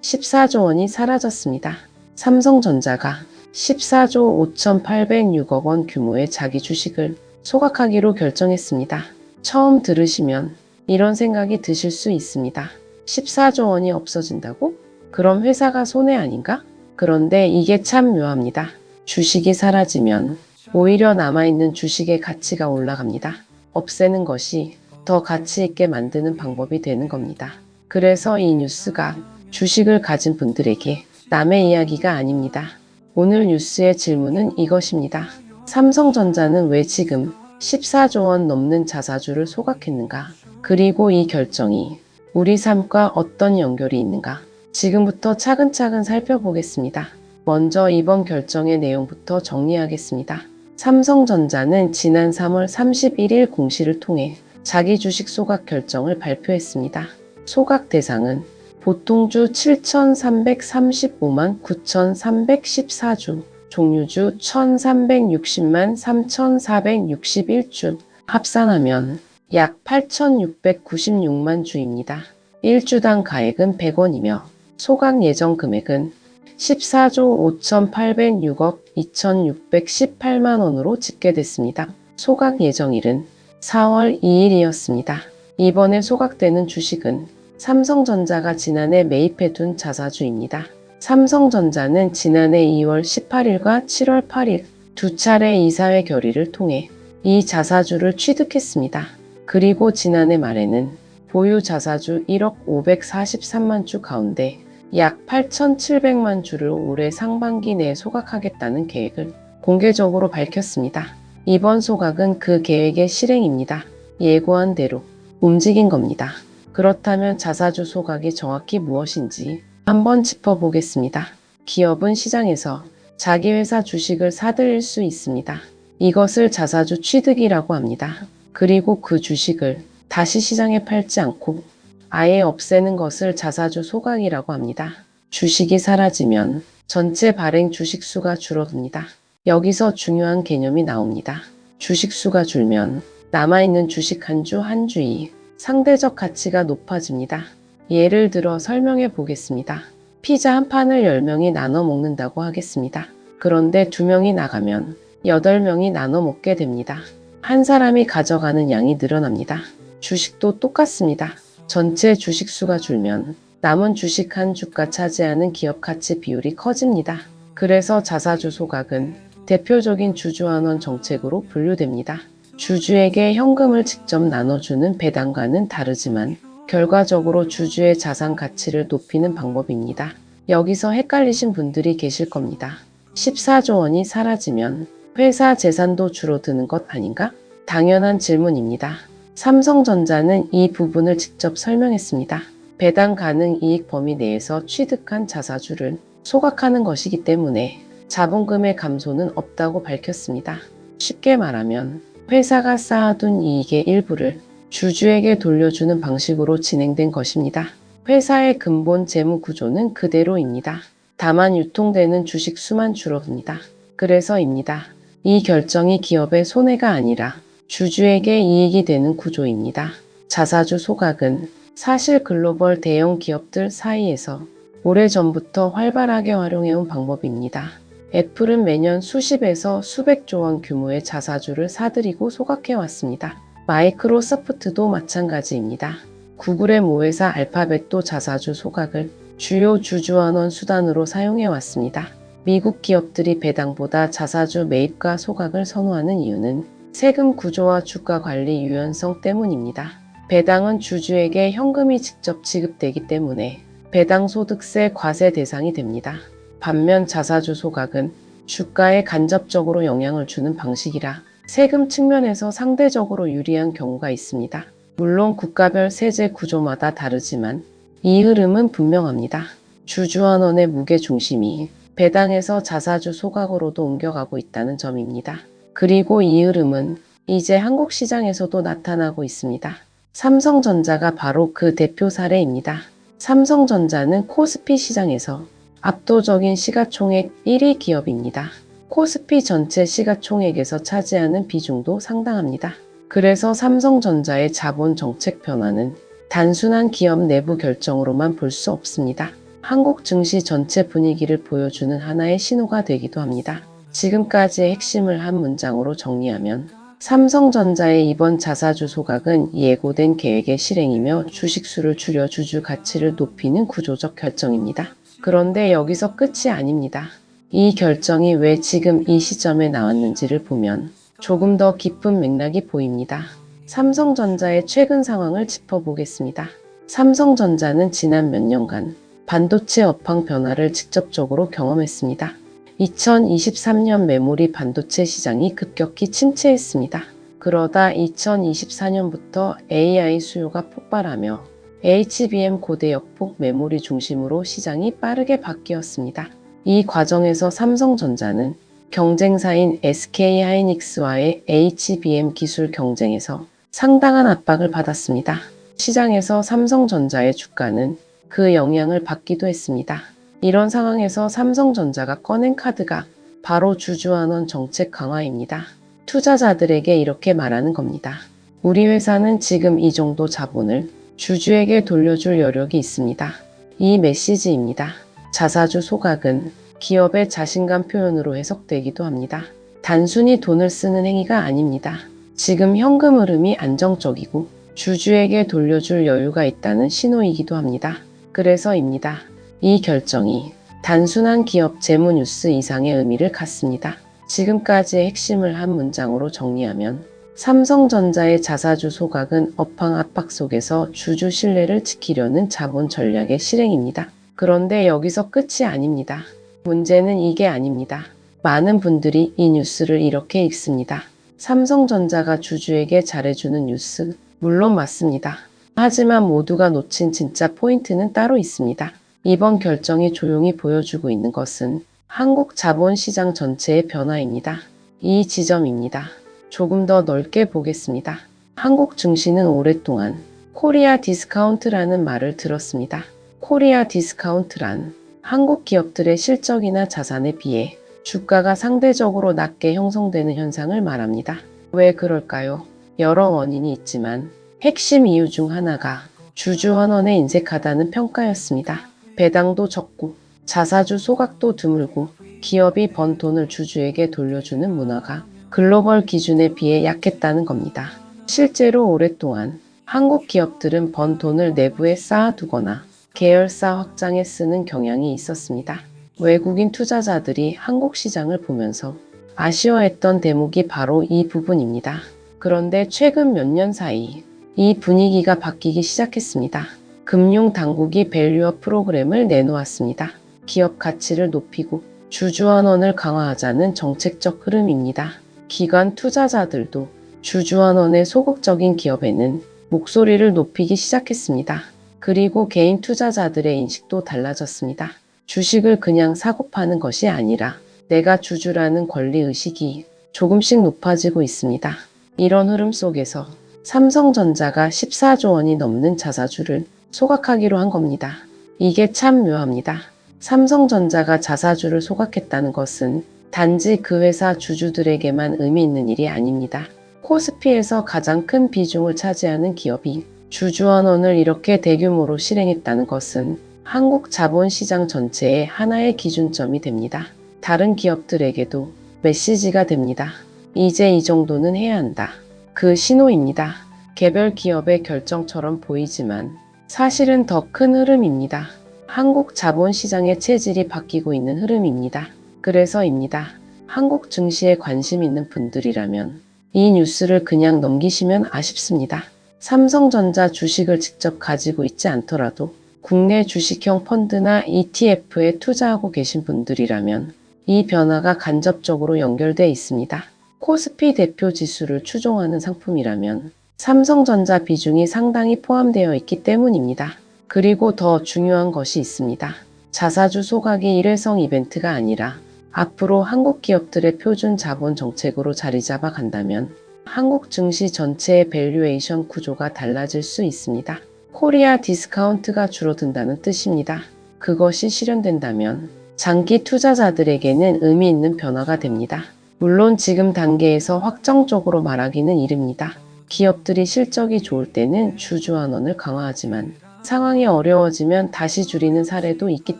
14조 원이 사라졌습니다. 삼성전자가 14조 5,806억 원 규모의 자기 주식을 소각하기로 결정했습니다. 처음 들으시면 이런 생각이 드실 수 있습니다. 14조 원이 없어진다고? 그럼 회사가 손해 아닌가? 그런데 이게 참 묘합니다. 주식이 사라지면 오히려 남아있는 주식의 가치가 올라갑니다. 없애는 것이 더 가치 있게 만드는 방법이 되는 겁니다. 그래서 이 뉴스가 주식을 가진 분들에게 남의 이야기가 아닙니다. 오늘 뉴스의 질문은 이것입니다. 삼성전자는 왜 지금 14조 원 넘는 자사주를 소각했는가? 그리고 이 결정이 우리 삶과 어떤 연결이 있는가? 지금부터 차근차근 살펴보겠습니다. 먼저 이번 결정의 내용부터 정리하겠습니다. 삼성전자는 지난 3월 31일 공시를 통해 자기 주식 소각 결정을 발표했습니다. 소각 대상은 보통주 7,335만 9,314주, 종류주 1,360만 3,461주, 합산하면 약 8,696만 주입니다. 1주당 가액은 100원이며 소각 예정 금액은 14조 5,806억 2,618만 원으로 집계됐습니다. 소각 예정일은 4월 2일이었습니다. 이번에 소각되는 주식은 삼성전자가 지난해 매입해둔 자사주입니다. 삼성전자는 지난해 2월 18일과 7월 8일 두 차례 이사회 결의를 통해 이 자사주를 취득했습니다. 그리고 지난해 말에는 보유 자사주 1억 543만 주 가운데 약 8,700만 주를 올해 상반기 내에 소각하겠다는 계획을 공개적으로 밝혔습니다. 이번 소각은 그 계획의 실행입니다. 예고한 대로 움직인 겁니다. 그렇다면 자사주 소각이 정확히 무엇인지 한번 짚어보겠습니다. 기업은 시장에서 자기 회사 주식을 사들일 수 있습니다. 이것을 자사주 취득이라고 합니다. 그리고 그 주식을 다시 시장에 팔지 않고 아예 없애는 것을 자사주 소각이라고 합니다. 주식이 사라지면 전체 발행 주식 수가 줄어듭니다. 여기서 중요한 개념이 나옵니다. 주식 수가 줄면 남아있는 주식 한 주 한 주의 상대적 가치가 높아집니다. 예를 들어 설명해 보겠습니다. 피자 한 판을 10명이 나눠 먹는다고 하겠습니다. 그런데 2명이 나가면 8명이 나눠 먹게 됩니다. 한 사람이 가져가는 양이 늘어납니다. 주식도 똑같습니다. 전체 주식 수가 줄면 남은 주식 한 주가 차지하는 기업 가치 비율이 커집니다. 그래서 자사주 소각은 대표적인 주주환원 정책으로 분류됩니다. 주주에게 현금을 직접 나눠주는 배당과는 다르지만 결과적으로 주주의 자산 가치를 높이는 방법입니다. 여기서 헷갈리신 분들이 계실 겁니다. 14조 원이 사라지면 회사 재산도 줄어드는 것 아닌가? 당연한 질문입니다. 삼성전자는 이 부분을 직접 설명했습니다. 배당 가능 이익 범위 내에서 취득한 자사주를 소각하는 것이기 때문에 자본금의 감소는 없다고 밝혔습니다. 쉽게 말하면 회사가 쌓아둔 이익의 일부를 주주에게 돌려주는 방식으로 진행된 것입니다. 회사의 근본 재무 구조는 그대로입니다. 다만 유통되는 주식 수만 줄어듭니다. 그래서입니다. 이 결정이 기업의 손해가 아니라 주주에게 이익이 되는 구조입니다. 자사주 소각은 사실 글로벌 대형 기업들 사이에서 오래전부터 활발하게 활용해온 방법입니다. 애플은 매년 수십에서 수백조 원 규모의 자사주를 사들이고 소각해왔습니다. 마이크로소프트도 마찬가지입니다. 구글의 모회사 알파벳도 자사주 소각을 주요 주주환원 수단으로 사용해왔습니다. 미국 기업들이 배당보다 자사주 매입과 소각을 선호하는 이유는 세금 구조와 주가 관리 유연성 때문입니다. 배당은 주주에게 현금이 직접 지급되기 때문에 배당소득세 과세 대상이 됩니다. 반면 자사주 소각은 주가에 간접적으로 영향을 주는 방식이라 세금 측면에서 상대적으로 유리한 경우가 있습니다. 물론 국가별 세제 구조마다 다르지만 이 흐름은 분명합니다. 주주환원의 무게중심이 배당에서 자사주 소각으로도 옮겨가고 있다는 점입니다. 그리고 이 흐름은 이제 한국 시장에서도 나타나고 있습니다. 삼성전자가 바로 그 대표 사례입니다. 삼성전자는 코스피 시장에서 압도적인 시가총액 1위 기업입니다. 코스피 전체 시가총액에서 차지하는 비중도 상당합니다. 그래서 삼성전자의 자본 정책 변화는 단순한 기업 내부 결정으로만 볼 수 없습니다. 한국 증시 전체 분위기를 보여주는 하나의 신호가 되기도 합니다. 지금까지의 핵심을 한 문장으로 정리하면 삼성전자의 이번 자사주 소각은 예고된 계획의 실행이며 주식수를 줄여 주주 가치를 높이는 구조적 결정입니다. 그런데 여기서 끝이 아닙니다. 이 결정이 왜 지금 이 시점에 나왔는지를 보면 조금 더 깊은 맥락이 보입니다. 삼성전자의 최근 상황을 짚어보겠습니다. 삼성전자는 지난 몇 년간 반도체 업황 변화를 직접적으로 경험했습니다. 2023년 메모리 반도체 시장이 급격히 침체했습니다. 그러다 2024년부터 AI 수요가 폭발하며 HBM 고대 역폭 메모리 중심으로 시장이 빠르게 바뀌었습니다. 이 과정에서 삼성전자는 경쟁사인 SK하이닉스와의 HBM 기술 경쟁에서 상당한 압박을 받았습니다. 시장에서 삼성전자의 주가는 그 영향을 받기도 했습니다. 이런 상황에서 삼성전자가 꺼낸 카드가 바로 주주환원 정책 강화입니다. 투자자들에게 이렇게 말하는 겁니다. 우리 회사는 지금 이 정도 자본을 주주에게 돌려줄 여력이 있습니다. 이 메시지입니다. 자사주 소각은 기업의 자신감 표현으로 해석되기도 합니다. 단순히 돈을 쓰는 행위가 아닙니다. 지금 현금 흐름이 안정적이고 주주에게 돌려줄 여유가 있다는 신호이기도 합니다. 그래서입니다. 이 결정이 단순한 기업 재무 뉴스 이상의 의미를 갖습니다. 지금까지의 핵심을 한 문장으로 정리하면 삼성전자의 자사주 소각은 업황 압박 속에서 주주 신뢰를 지키려는 자본 전략의 실행입니다. 그런데 여기서 끝이 아닙니다. 문제는 이게 아닙니다. 많은 분들이 이 뉴스를 이렇게 읽습니다. 삼성전자가 주주에게 잘해주는 뉴스, 물론 맞습니다. 하지만 모두가 놓친 진짜 포인트는 따로 있습니다. 이번 결정이 조용히 보여주고 있는 것은 한국 자본시장 전체의 변화입니다. 이 지점입니다. 조금 더 넓게 보겠습니다. 한국 증시는 오랫동안 코리아 디스카운트라는 말을 들었습니다. 코리아 디스카운트란 한국 기업들의 실적이나 자산에 비해 주가가 상대적으로 낮게 형성되는 현상을 말합니다. 왜 그럴까요? 여러 원인이 있지만 핵심 이유 중 하나가 주주 환원에 인색하다는 평가였습니다. 배당도 적고 자사주 소각도 드물고 기업이 번 돈을 주주에게 돌려주는 문화가 글로벌 기준에 비해 약했다는 겁니다. 실제로 오랫동안 한국 기업들은 번 돈을 내부에 쌓아두거나 계열사 확장에 쓰는 경향이 있었습니다. 외국인 투자자들이 한국 시장을 보면서 아쉬워했던 대목이 바로 이 부분입니다. 그런데 최근 몇 년 사이 이 분위기가 바뀌기 시작했습니다. 금융 당국이 밸류업 프로그램을 내놓았습니다. 기업 가치를 높이고 주주 환원을 강화하자는 정책적 흐름입니다. 기관 투자자들도 주주 환원의 소극적인 기업에는 목소리를 높이기 시작했습니다. 그리고 개인 투자자들의 인식도 달라졌습니다. 주식을 그냥 사고 파는 것이 아니라 내가 주주라는 권리의식이 조금씩 높아지고 있습니다. 이런 흐름 속에서 삼성전자가 14조 원이 넘는 자사주를 소각하기로 한 겁니다. 이게 참 묘합니다. 삼성전자가 자사주를 소각했다는 것은 단지 그 회사 주주들에게만 의미 있는 일이 아닙니다. 코스피에서 가장 큰 비중을 차지하는 기업이 주주환원을 이렇게 대규모로 실행했다는 것은 한국 자본시장 전체의 하나의 기준점이 됩니다. 다른 기업들에게도 메시지가 됩니다. 이제 이 정도는 해야 한다. 그 신호입니다. 개별 기업의 결정처럼 보이지만 사실은 더 큰 흐름입니다. 한국 자본시장의 체질이 바뀌고 있는 흐름입니다. 그래서입니다. 한국 증시에 관심 있는 분들이라면 이 뉴스를 그냥 넘기시면 아쉽습니다. 삼성전자 주식을 직접 가지고 있지 않더라도 국내 주식형 펀드나 ETF에 투자하고 계신 분들이라면 이 변화가 간접적으로 연결돼 있습니다. 코스피 대표 지수를 추종하는 상품이라면 삼성전자 비중이 상당히 포함되어 있기 때문입니다. 그리고 더 중요한 것이 있습니다. 자사주 소각이 일회성 이벤트가 아니라 앞으로 한국 기업들의 표준 자본 정책으로 자리 잡아 간다면 한국 증시 전체의 밸류에이션 구조가 달라질 수 있습니다. 코리아 디스카운트가 줄어든다는 뜻입니다. 그것이 실현된다면 장기 투자자들에게는 의미 있는 변화가 됩니다. 물론 지금 단계에서 확정적으로 말하기는 이릅니다. 기업들이 실적이 좋을 때는 주주환원을 강화하지만 상황이 어려워지면 다시 줄이는 사례도 있기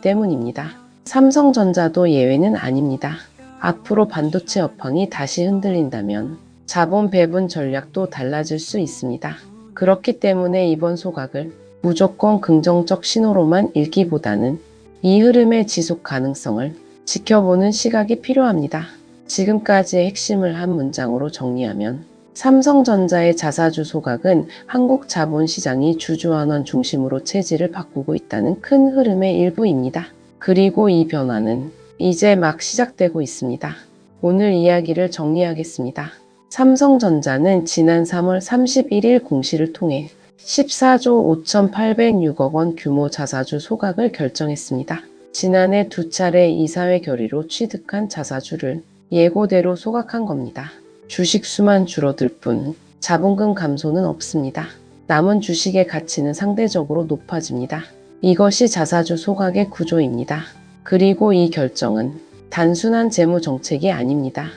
때문입니다. 삼성전자도 예외는 아닙니다. 앞으로 반도체 업황이 다시 흔들린다면 자본 배분 전략도 달라질 수 있습니다. 그렇기 때문에 이번 소각을 무조건 긍정적 신호로만 읽기보다는 이 흐름의 지속 가능성을 지켜보는 시각이 필요합니다. 지금까지의 핵심을 한 문장으로 정리하면 삼성전자의 자사주 소각은 한국 자본시장이 주주환원 중심으로 체질을 바꾸고 있다는 큰 흐름의 일부입니다. 그리고 이 변화는 이제 막 시작되고 있습니다. 오늘 이야기를 정리하겠습니다. 삼성전자는 지난 3월 31일 공시를 통해 14조 5,806억 원 규모 자사주 소각을 결정했습니다. 지난해 두 차례 이사회 결의로 취득한 자사주를 예고대로 소각한 겁니다. 주식 수만 줄어들 뿐 자본금 감소는 없습니다. 남은 주식의 가치는 상대적으로 높아집니다. 이것이 자사주 소각의 구조입니다. 그리고 이 결정은 단순한 재무 정책이 아닙니다.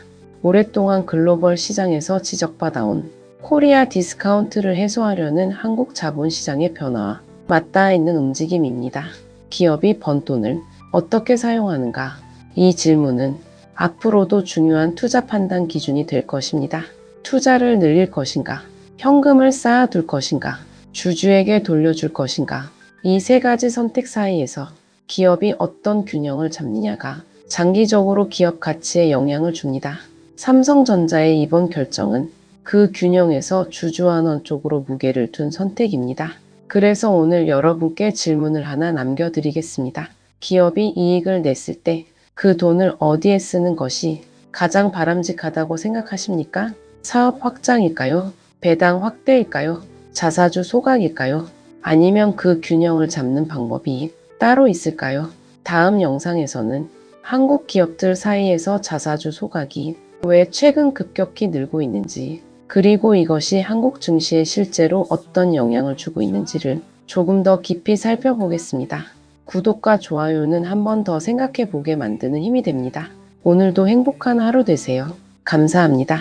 오랫동안 글로벌 시장에서 지적받아온 코리아 디스카운트를 해소하려는 한국 자본시장의 변화와 맞닿아 있는 움직임입니다. 기업이 번 돈을 어떻게 사용하는가? 이 질문은 앞으로도 중요한 투자 판단 기준이 될 것입니다. 투자를 늘릴 것인가? 현금을 쌓아둘 것인가? 주주에게 돌려줄 것인가? 이 세 가지 선택 사이에서 기업이 어떤 균형을 잡느냐가 장기적으로 기업 가치에 영향을 줍니다. 삼성전자의 이번 결정은 그 균형에서 주주환원 쪽으로 무게를 둔 선택입니다. 그래서 오늘 여러분께 질문을 하나 남겨드리겠습니다. 기업이 이익을 냈을 때 그 돈을 어디에 쓰는 것이 가장 바람직하다고 생각하십니까? 사업 확장일까요? 배당 확대일까요? 자사주 소각일까요? 아니면 그 균형을 잡는 방법이 따로 있을까요? 다음 영상에서는 한국 기업들 사이에서 자사주 소각이 왜 최근 급격히 늘고 있는지, 그리고 이것이 한국 증시에 실제로 어떤 영향을 주고 있는지를 조금 더 깊이 살펴보겠습니다. 구독과 좋아요는 한 번 더 생각해 보게 만드는 힘이 됩니다. 오늘도 행복한 하루 되세요. 감사합니다.